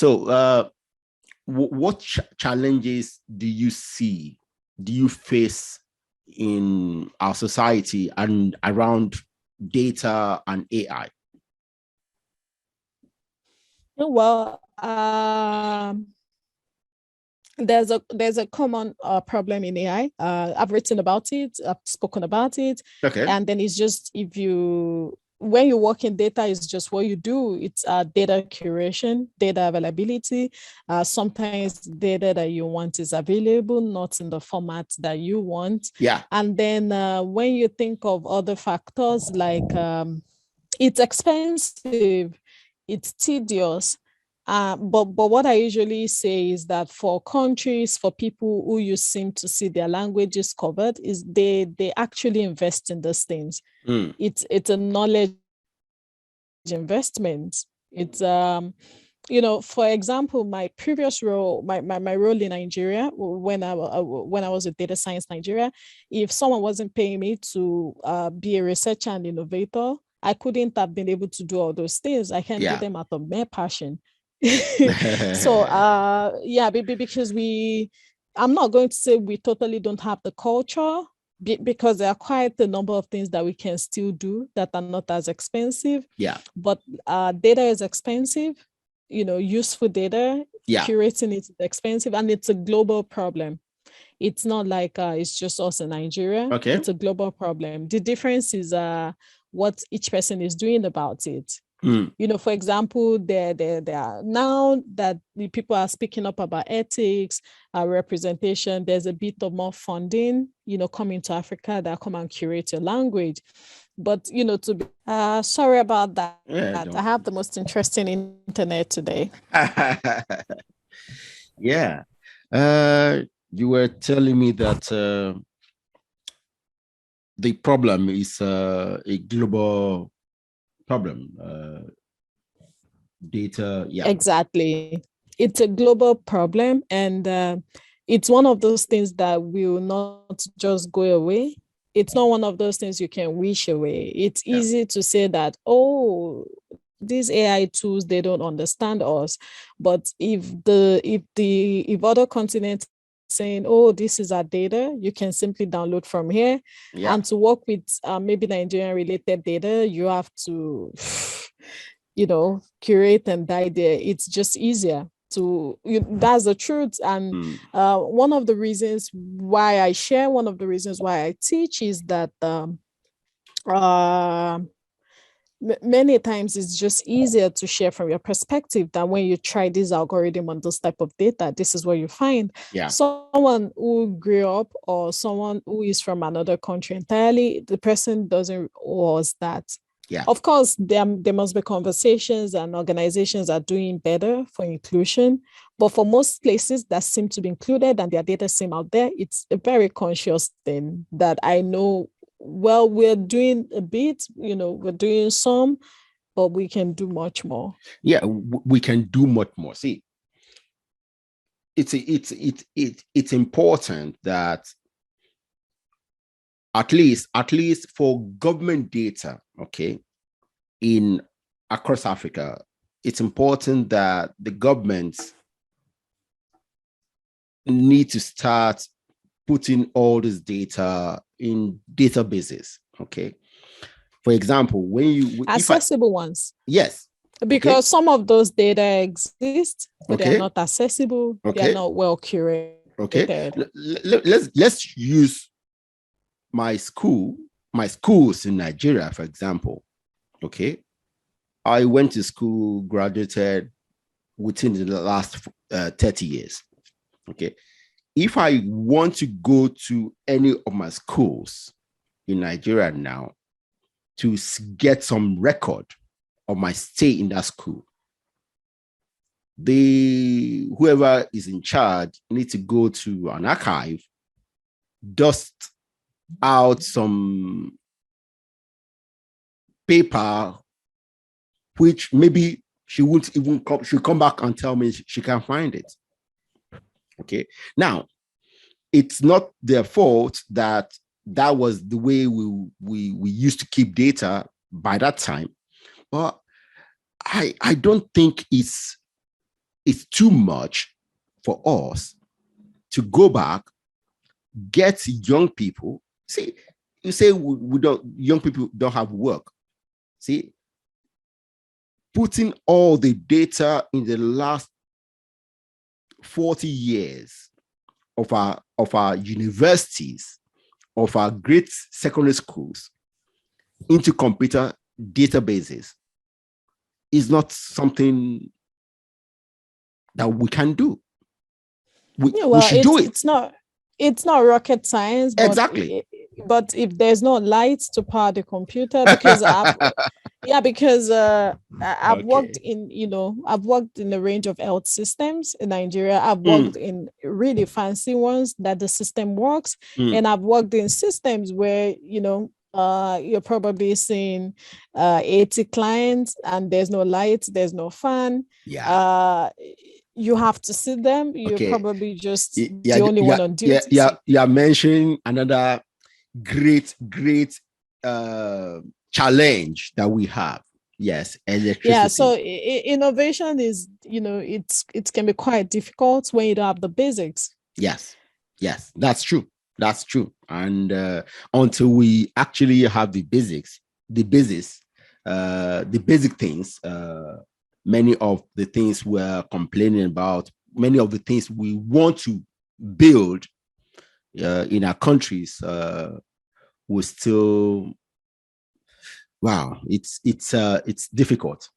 So, what challenges do you face in our society and around data and AI? Well, there's a common problem in AI. I've written about it, I've spoken about it. Okay. And then it's just when you work in data, it's just what you do. It's data curation, data availability. Sometimes data that you want is available, not in the format that you want. Yeah. And then when you think of other factors like it's expensive, it's tedious. But what I usually say is that for countries, for people who you seem to see their languages covered, is they actually invest in those things. It's a knowledge investment. It's for example, my previous role, my role in Nigeria, when I was a data science Nigeria, if someone wasn't paying me to be a researcher and innovator, I couldn't have been able to do all those things. I can do them out of mere passion. So because I'm not going to say we totally don't have the culture, because there are quite a number of things that we can still do that are not as expensive. Yeah. But data is expensive, useful data, curating it is expensive, and it's a global problem. It's not like it's just us in Nigeria. Okay. It's a global problem. The difference is what each person is doing about it. For example, there are, now that the people are speaking up about ethics, representation, there's a bit of more funding, coming to Africa that come and curate your language. But, to be, sorry about that. Yeah, I have the most interesting internet today. Yeah. You were telling me that the problem is a global problem. Data, yeah. Exactly. It's a global problem, and it's one of those things that will not just go away. It's not one of those things you can wish away. It's easy to say that, oh, these AI tools, they don't understand us. But if other continents saying, oh, this is our data, you can simply download from here. And to work with maybe Nigerian related data, you have to curate and die there. It's just easier to, that's the truth. And one of the reasons why I teach is that many times it's just easier to share from your perspective than when you try this algorithm on this type of data. This is what you find. Someone who grew up or someone who is from another country entirely, the person doesn't was that. Of course, there must be conversations, and organizations are doing better for inclusion. But for most places that seem to be included and their data seem out there, it's a very conscious thing that I know, well, we're doing a bit, we're doing some, but we can do much more. Yeah, we can do much more. See, it's important that at least for government data, okay, across Africa, it's important that the governments need to start putting all this data in databases. Okay, for example, when you accessible ones, yes, because some of those data exist, but they're not accessible. Okay, they're not well curated. Okay, let's use my schools in Nigeria, for example. Okay, I went to school, graduated within the last 30 years. Okay, if I want to go to any of my schools in Nigeria now to get some record of my stay in that school, whoever is in charge needs to go to an archive, dust out some paper, which maybe she won't even come. She'll come back and tell me she can't find it. Okay. Now, it's not their fault that was the way we used to keep data by that time. But I don't think it's it's too much for us to go back, get young people. See, you say we don't, young people don't have work. See, putting all the data in the last 40 years of our universities, of our great secondary schools into computer databases is not something that we can do. We should do it. It's not rocket science, but exactly. But if there's no lights to power the computer, because I've worked in a range of health systems in Nigeria. I've worked in really fancy ones that the system works, and I've worked in systems where you're probably seeing 80 clients and there's no lights, there's no fan. You have to see them. You're probably just the only one on duty. You are mentioning another great challenge that we have. Yes, electricity. Yeah, so innovation is, it can be quite difficult when you don't have the basics. Yes, that's true. And until we actually have the basics, the basic things, many of the things we're complaining about, many of the things we want to build in our countries, we still, wow, it's difficult.